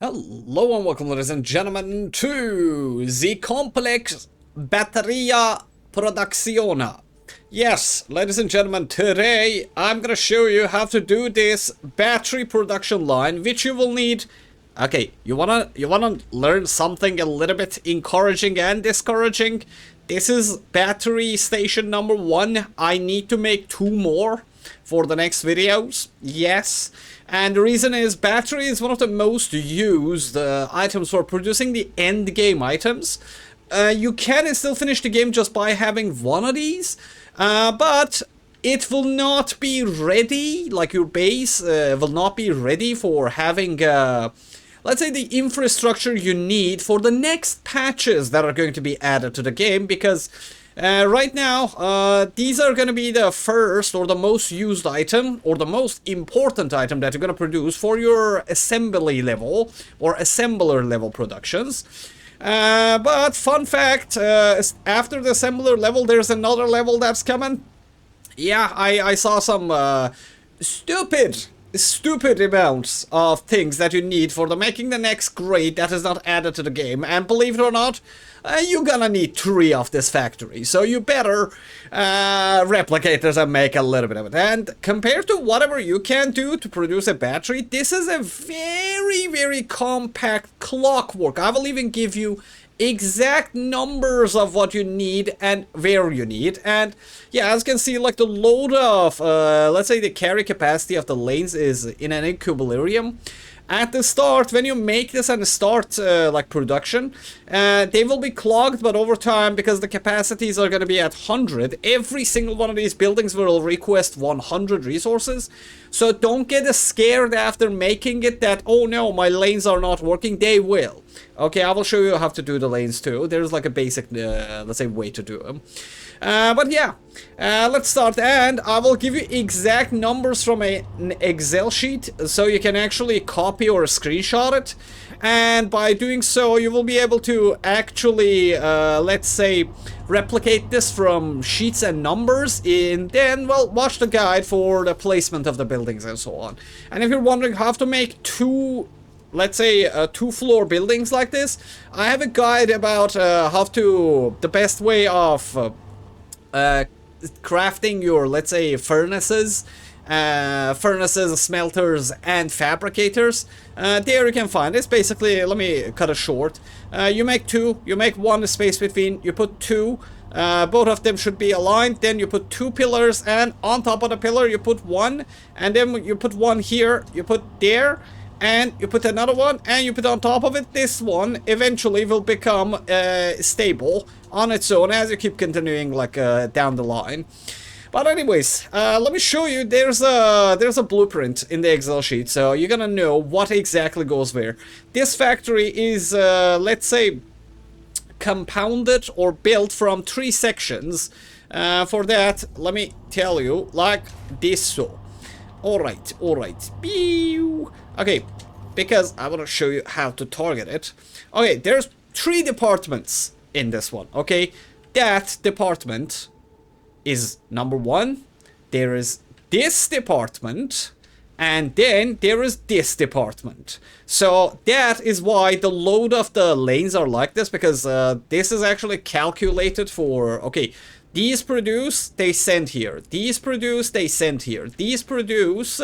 Hello and welcome, ladies and gentlemen, to the complex batteria produzione. Yes, ladies and gentlemen, today I'm gonna show you how to do this battery production line, which you will need. Okay, you wanna learn something a little bit encouraging and discouraging? This is battery station number 1. I need to make 2 more for the next videos. Yes. And the reason is battery is one of the most used items for producing the end game items. You can still finish the game just by having one of these, but it will not be ready, like your base will not be ready for having, let's say, the infrastructure you need for the next patches that are going to be added to the game, because right now, these are going to be the first or the most used item or the most important item that you're going to produce for your assembly level or assembler level productions. But fun fact, after the assembler level, there's another level that's coming. Yeah, I saw some stupid amounts of things that you need for the making the next grade that is not added to the game, and believe it or not, you're gonna need 3 of this factory, so you better replicate this and make a little bit of it. And compared to whatever you can do to produce a battery, this is a very compact clockwork. I will even give you exact numbers of what you need and where you need. And yeah, as you can see, like the load of let's say the carry capacity of the lanes is in an equilibrium. At the start, when you make this and start like production, they will be clogged, but over time, because the capacities are going to be at 100, every single one of these buildings will request 100 resources. So don't get scared after making it that, oh no, my lanes are not working. They will. Okay, I will show you how to do the lanes too. There's like a basic, let's say, way to do them. But yeah, let's start, and I will give you exact numbers from an Excel sheet so you can actually copy or screenshot it. And by doing so, you will be able to actually, let's say, replicate this from sheets and numbers, and then, well, watch the guide for the placement of the buildings and so on. And if you're wondering how to make 2, let's say, 2-floor buildings like this, I have a guide about how to, the best way of crafting your, let's say, furnaces, smelters, and fabricators. There you can find this. Basically, let me cut it short. You make 2, you make 1 space between, you put 2, both of them should be aligned, then you put 2 pillars, and on top of the pillar you put 1, and then you put 1 here, you put there, and you put another one, and you put on top of it. This one eventually will become stable on its own as you keep continuing, like, down the line. But anyways, let me show you. There's a blueprint in the Excel sheet, so you're gonna know what exactly goes where. This factory is, let's say, compounded or built from 3 sections. For that, let me tell you, like this. So, all right. Pew. Okay, because I want to show you how to target it. Okay, there's 3 departments in this one. Okay, that department is number 1. There is this department, and then there is this department. So that is why the load of the lanes are like this, because this is actually calculated for, okay, these produce, they send here. These produce, they send here. These produce.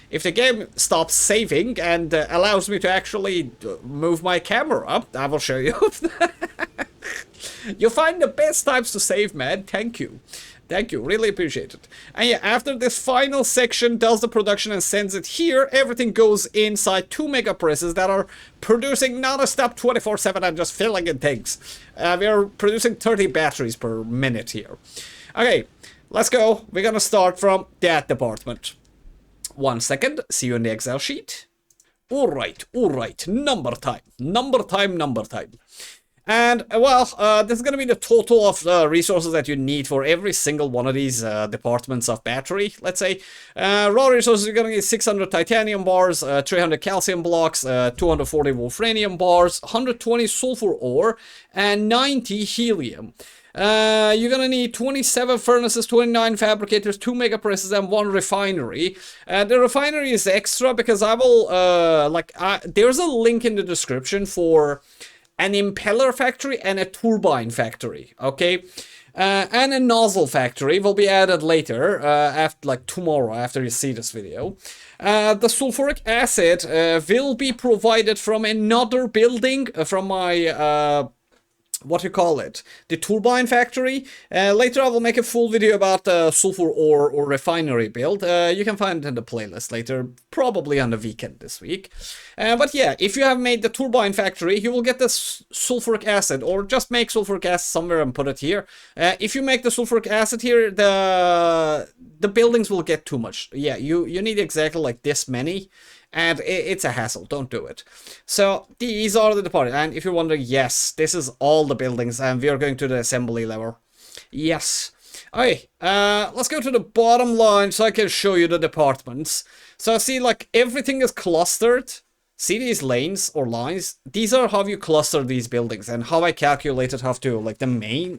If the game stops saving and allows me to actually move my camera up, I will show you. You find the best times to save, man. Thank you. Thank you. Really appreciate it. And yeah, after this final section does the production and sends it here, everything goes inside 2 mega presses that are producing non-stop 24/7 and just filling in things. We are producing 30 batteries per minute here. Okay, let's go. We're gonna start from that department. 1 second. See you in the Excel sheet. All right. Number time. And, well, this is going to be the total of resources that you need for every single one of these departments of battery, let's say. Raw resources, you're going to get 600 titanium bars, 300 calcium blocks, 240 wolfranium bars, 120 sulfur ore, and 90 helium. You're gonna need 27 furnaces, 29 fabricators, 2 mega presses, and 1 refinery. The refinery is extra because I will, there's a link in the description for an impeller factory and a turbine factory, okay? And a nozzle factory will be added later, after, like, tomorrow, after you see this video. The sulfuric acid will be provided from another building, from my, what you call it, the turbine factory. Later I will make a full video about the sulfur ore or refinery build. You can find it in the playlist later, probably on the weekend this week. But yeah, if you have made the turbine factory, you will get the sulfuric acid, or just make sulfuric acid somewhere and put it here. If you make the sulfuric acid here, the buildings will get too much. Yeah, you need exactly like this many. And it's a hassle, don't do it. So these are the departments, and if you're wondering, yes, this is all the buildings, and we are going to the assembly level. Yes. Okay, let's go to the bottom line so I can show you the departments. So see, like, everything is clustered. See these lanes or lines? These are how you cluster these buildings, and how I calculated how to, like, the main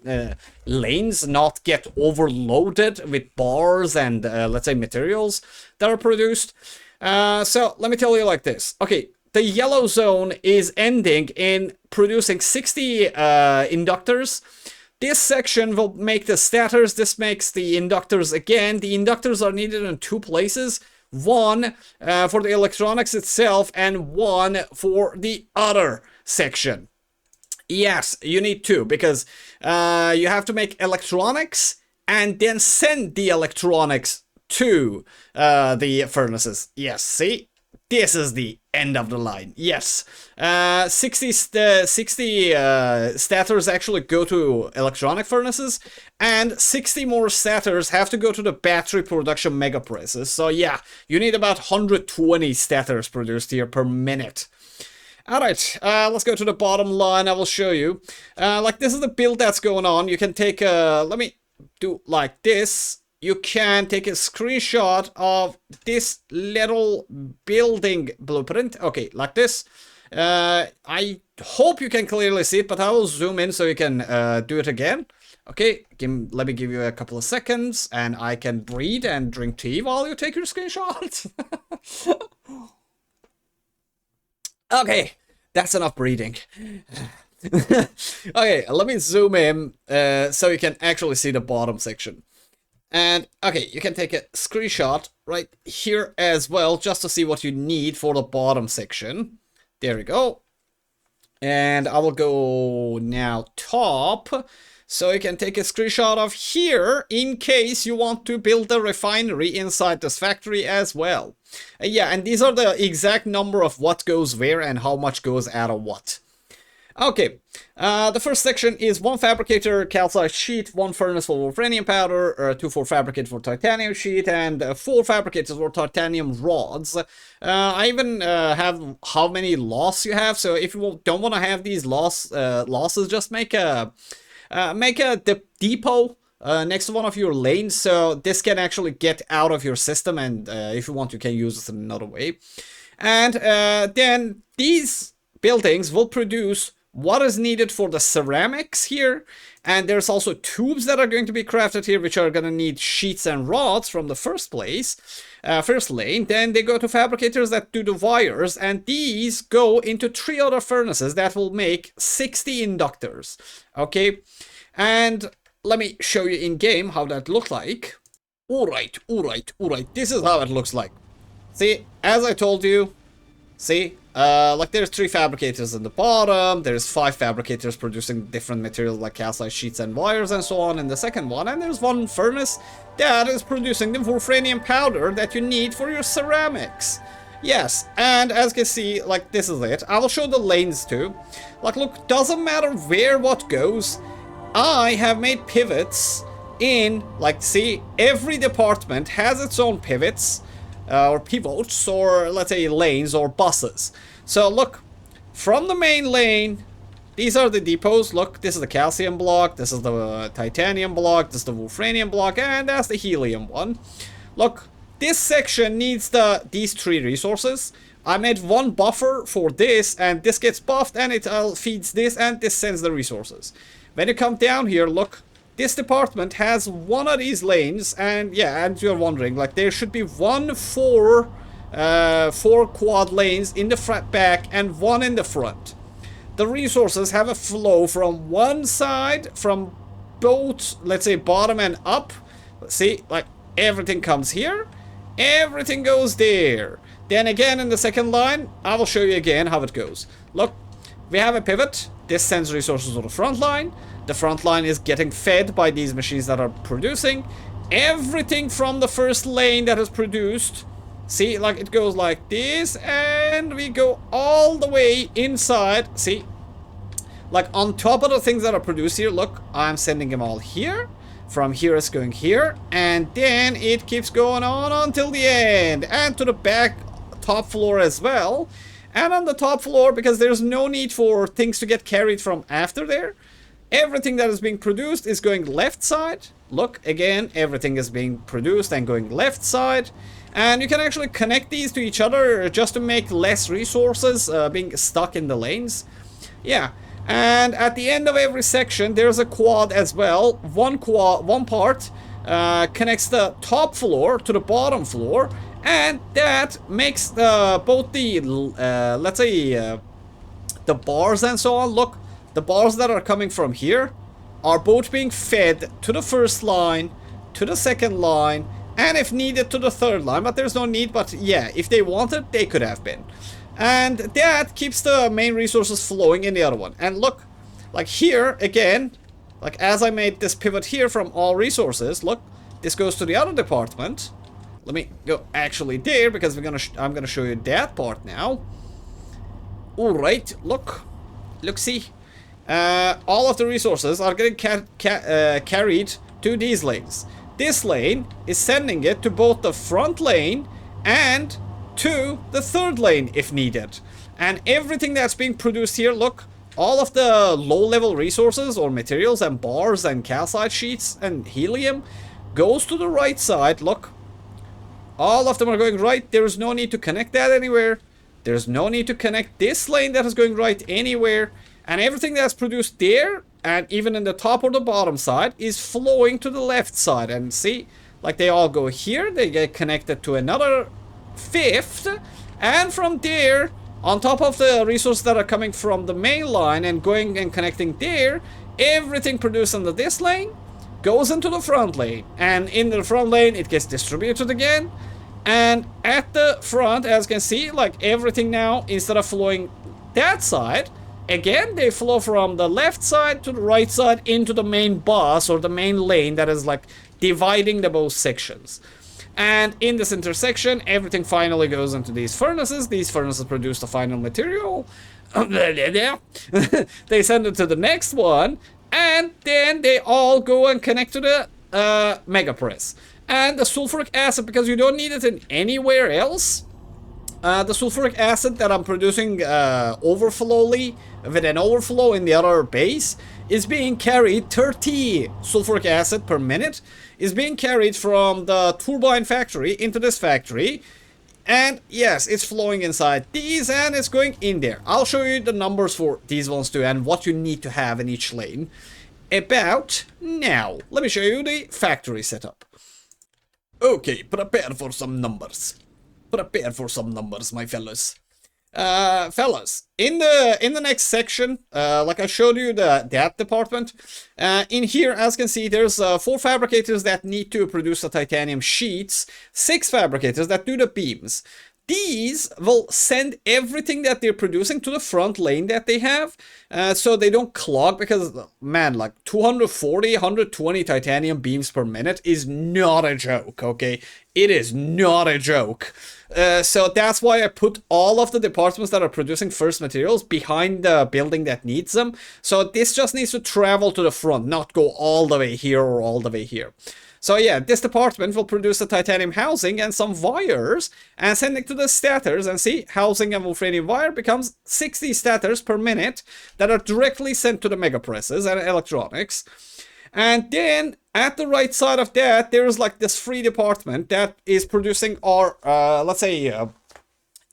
lanes not get overloaded with bars and, let's say, materials that are produced. So let me tell you like this. Okay, the yellow zone is ending in producing 60 inductors. This section will make the stators. This makes the inductors again. The inductors are needed in 2 places. One for the electronics itself, and one for the other section. Yes, you need 2 because you have to make electronics and then send the electronics to the furnaces. Yes, see? This is the end of the line. Yes. 60 stators actually go to electronic furnaces, and 60 more stators have to go to the battery production mega presses. So yeah, you need about 120 stators produced here per minute. Alright, let's go to the bottom line. I will show you. Like, this is the build that's going on. You can take let me do like this. You can take a screenshot of this little building blueprint. Okay, like this. I hope you can clearly see it, but I will zoom in so you can do it again. Okay, let me give you a couple of seconds, and I can breathe and drink tea while you take your screenshot. Okay, that's enough breathing. Okay, let me zoom in so you can actually see the bottom section. And, okay, you can take a screenshot right here as well, just to see what you need for the bottom section. There we go. And I will go now top, so you can take a screenshot of here, in case you want to build a refinery inside this factory as well. Yeah, and these are the exact number of what goes where and how much goes out of what. Okay, the first section is 1 fabricator calcite sheet, 1 furnace for wolfranium powder, 2 for fabricator for titanium sheet, and 4 fabricators for titanium rods. I even have how many loss you have, so if you don't want to have these losses, just make a depot next to one of your lanes, so this can actually get out of your system, and if you want, you can use it in another way. And then these buildings will produce what is needed for the ceramics here, and there's also tubes that are going to be crafted here, which are going to need sheets and rods from the first lane. Then they go to fabricators that do the wires, and these go into 3 other furnaces that will make 60 inductors. Okay, and let me show you in game how that looks like. Alright, this is how it looks like. See, as I told you, see, like, there's 3 fabricators in the bottom, there's 5 fabricators producing different materials like calcite sheets and wires and so on in the second one, and there's 1 furnace that is producing the wolfranium powder that you need for your ceramics. Yes, and as you can see, like, this is it. I will show the lanes too. Like, look, doesn't matter where what goes, I have made pivots in, like, see, every department has its own pivots. Or pivots, or let's say lanes or buses. So look, from the main lane these are the depots. Look, this is the calcium block, this is the titanium block, this is the wolfranium block, and that's the helium one. Look, this section needs these 3 resources. I made one buffer for this, and this gets buffed, and it feeds this, and this sends the resources. When you come down here, look, this department has one of these lanes, and yeah, and you're wondering, like, there should be 4 quad lanes in the back and 1 in the front. The resources have a flow from one side, from both, let's say, bottom and up. See, like, everything comes here, everything goes there. Then again in the second line, I will show you again how it goes. Look, we have a pivot. This sends resources to the front line. The front line is getting fed by these machines that are producing. Everything from the first lane that is produced, see, like, it goes like this, and we go all the way inside. See, like, on top of the things that are produced here, look, I'm sending them all here. From here it's going here, and then it keeps going on until the end, and to the back top floor as well. And on the top floor, because there's no need for things to get carried from after there, everything that is being produced is going left side. Look, again, everything is being produced and going left side. And you can actually connect these to each other just to make less resources being stuck in the lanes. Yeah, and at the end of every section, there's a quad as well. One part connects the top floor to the bottom floor, and that makes both the, let's say, the bars and so on. Look, the bars that are coming from here are both being fed to the first line, to the second line, and if needed to the third line. But there's no need, but yeah, if they wanted, they could have been. And that keeps the main resources flowing in the other one. And look, like here, again, like as I made this pivot here from all resources, look, this goes to the other department. Let me go actually there, because I'm gonna show you that part now. Alright, look, see. All of the resources are getting carried to these lanes. This lane is sending it to both the front lane and to the third lane if needed. And everything that's being produced here, look, all of the low-level resources or materials and bars and calcite sheets and helium goes to the right side. Look, all of them are going right. There is no need to connect that anywhere. There's no need to connect this lane that is going right anywhere. And everything that's produced there, and even in the top or the bottom side, is flowing to the left side. And see, like, they all go here. They get connected to another fifth. And from there, on top of the resources that are coming from the main line and going and connecting there, everything produced under this lane goes into the front lane. And in the front lane, it gets distributed again. And at the front, as you can see, like, everything now, instead of flowing that side, again, they flow from the left side to the right side into the main bus or the main lane that is, like, dividing the both sections. And in this intersection, everything finally goes into these furnaces. These furnaces produce the final material. They send it to the next one, and then they all go and connect to the mega press. And the sulfuric acid, because you don't need it in anywhere else, the sulfuric acid that I'm producing overflowly, with an overflow in the other base, is being carried, 30 sulfuric acid per minute, is being carried from the turbine factory into this factory. And yes, it's flowing inside these and it's going in there. I'll show you the numbers for these ones too and what you need to have in each lane about now. Let me show you the factory setup. Okay, prepare for some numbers. Prepare for some numbers, my fellas. Fellas, in the next section, like I showed you that department, in here, as you can see, there's 4 fabricators that need to produce the titanium sheets, 6 fabricators that do the beams. These will send everything that they're producing to the front lane that they have, so they don't clog, because, man, like 240, 120 titanium beams per minute is not a joke, okay? It is not a joke. So that's why I put all of the departments that are producing first materials behind the building that needs them. So this just needs to travel to the front, not go all the way here or all the way here. So yeah, this department will produce the titanium housing and some wires and send it to the stators, and see, housing and wolfranium wire becomes 60 stators per minute that are directly sent to the mega presses and electronics. And then at the right side of that, there's like this free department that is producing our, let's say,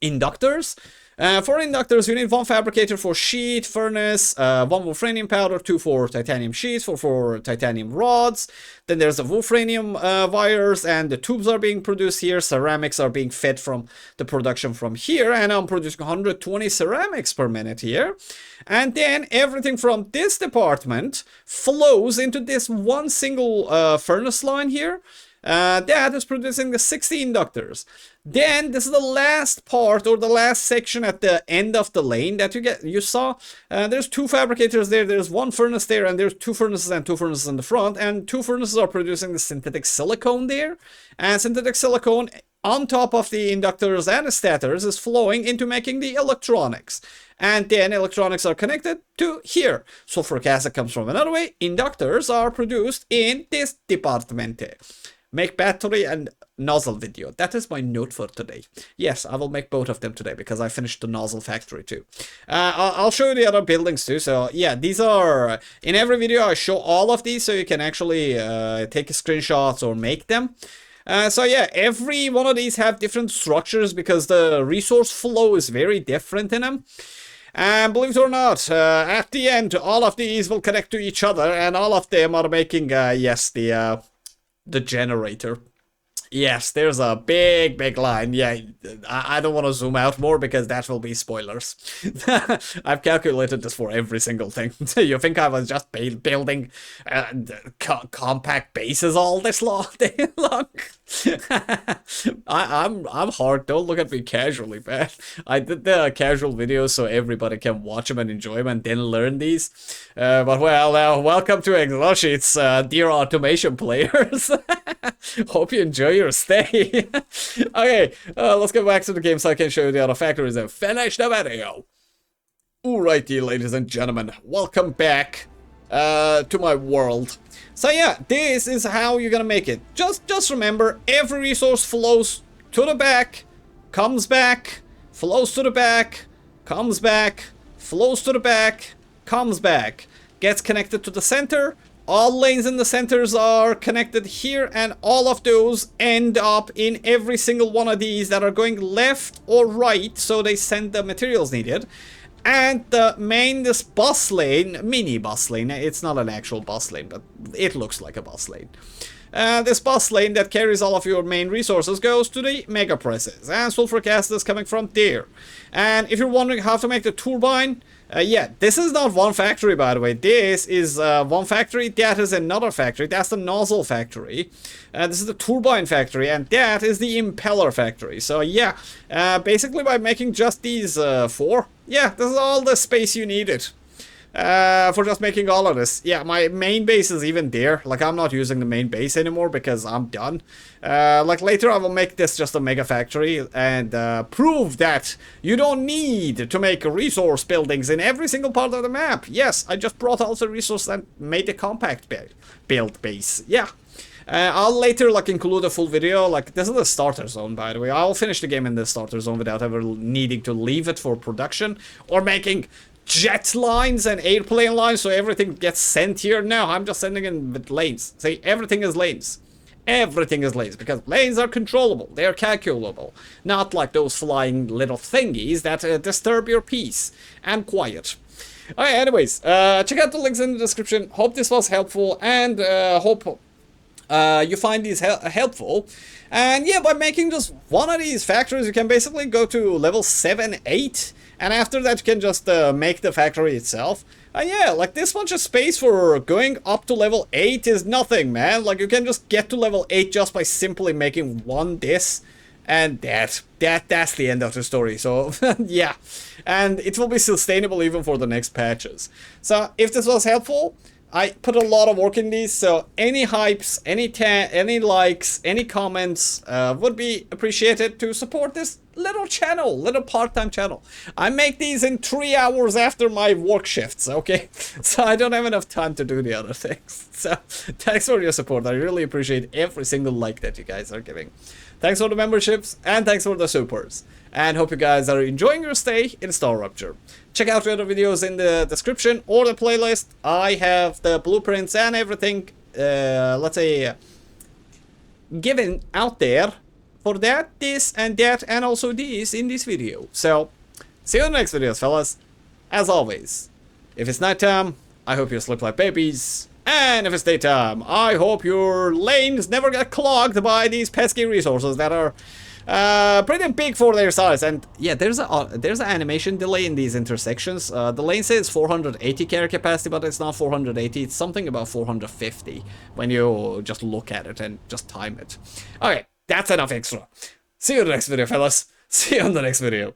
inductors. For inductors, you need one fabricator for sheet, furnace, one wolfranium powder, 2 for titanium sheets, 4 for titanium rods. Then there's the wolfranium wires, and the tubes are being produced here. Ceramics are being fed from the production from here, and I'm producing 120 ceramics per minute here. And then everything from this department flows into this one single furnace line here. That is producing the 60 inductors. Then this is the last part, or the last section at the end of the lane that you saw. There's 2 fabricators there, there's 1 furnace there, and there's 2 furnaces and 2 furnaces in the front, and 2 furnaces are producing the synthetic silicone there. And synthetic silicone on top of the inductors and the stators is flowing into making the electronics. And then electronics are connected to here. Sulfuric acid comes from another way. Inductors are produced in this department. Make battery and nozzle video. That is my note for today. Yes, I will make both of them today because I finished the nozzle factory too. I'll show you the other buildings too. So yeah, these are, in every video I show all of these so you can actually take screenshots or make them. So yeah, every one of these have different structures because the resource flow is very different in them. And believe it or not, at the end, all of these will connect to each other, and all of them are making, yes, the generator. Yes, there's a big line. Yeah, I don't want to zoom out more because that will be spoilers. I've calculated this for every single thing. You think I was just building compact bases all this day long? I'm hard. Don't look at me casually, man. I did the casual videos so everybody can watch them and enjoy them and then learn these. But well, welcome to Excel sheets, dear automation players. Hope you enjoy your stay. Okay, let's go back to the game so I can show you the other factories and finish the video. Alrighty, ladies and gentlemen, welcome back to my world. So yeah, this is how you're gonna make it. Just remember, every resource flows to the back, comes back, flows to the back, comes back, flows to the back, comes back, gets connected to the center. All lanes in the centers are connected here, and all of those end up in every single one of these that are going left or right, so they send the materials needed. And this bus lane, mini bus lane, it's not an actual bus lane, but it looks like a bus lane. This bus lane that carries all of your main resources goes to the mega presses, and sulfuric acid is coming from there. And if you're wondering how to make the turbine, yeah, this is not one factory, by the way. This is one factory, that is another factory, that's the nozzle factory. This is the turbine factory, and that is the impeller factory. So yeah, basically by making just these 4, yeah, this is all the space you needed. For just making all of this. Yeah, my main base is even there. Like, I'm not using the main base anymore because I'm done. Like, later I will make this just a mega factory and prove that you don't need to make resource buildings in every single part of the map. Yes, I just brought all the resources and made a compact build base. Yeah. I'll later like include a full video. Like, this is the starter zone, by the way. I'll finish the game in the starter zone without ever needing to leave it for production or making jet lines and airplane lines so everything gets sent here. No, I'm just sending in with lanes. See, everything is lanes. Everything is lanes because lanes are controllable. They are calculable. Not like those flying little thingies that disturb your peace and quiet. Alright, anyways, check out the links in the description. Hope this was helpful, and hope you find these helpful. And yeah, by making just one of these factories, you can basically go to level 7, 8. And after that, you can just make the factory itself. And yeah, like, this much of space for going up to level 8 is nothing, man. Like, you can just get to level 8 just by simply making one this. And that's the end of the story. So, yeah. And it will be sustainable even for the next patches. So, if this was helpful, I put a lot of work in these, so any hypes, any likes, any comments would be appreciated to support this little channel, little part-time channel. I make these in 3 hours after my work shifts, okay? So I don't have enough time to do the other things. So thanks for your support. I really appreciate every single like that you guys are giving. Thanks for the memberships, and thanks for the supers. And hope you guys are enjoying your stay in StarRupture. Check out the other videos in the description or the playlist. I have the blueprints and everything, let's say, given out there for that, this, and also this in this video. So, see you in the next videos, fellas. As always, if it's nighttime, I hope you sleep like babies. And if it's daytime, I hope your lanes never get clogged by these pesky resources that are pretty big for their size. And yeah, there's an animation delay in these intersections. The lane says 480 carry capacity, but it's not 480. It's something about 450 when you just look at it and just time it. Okay, that's enough extra. See you in the next video, fellas. See you in the next video.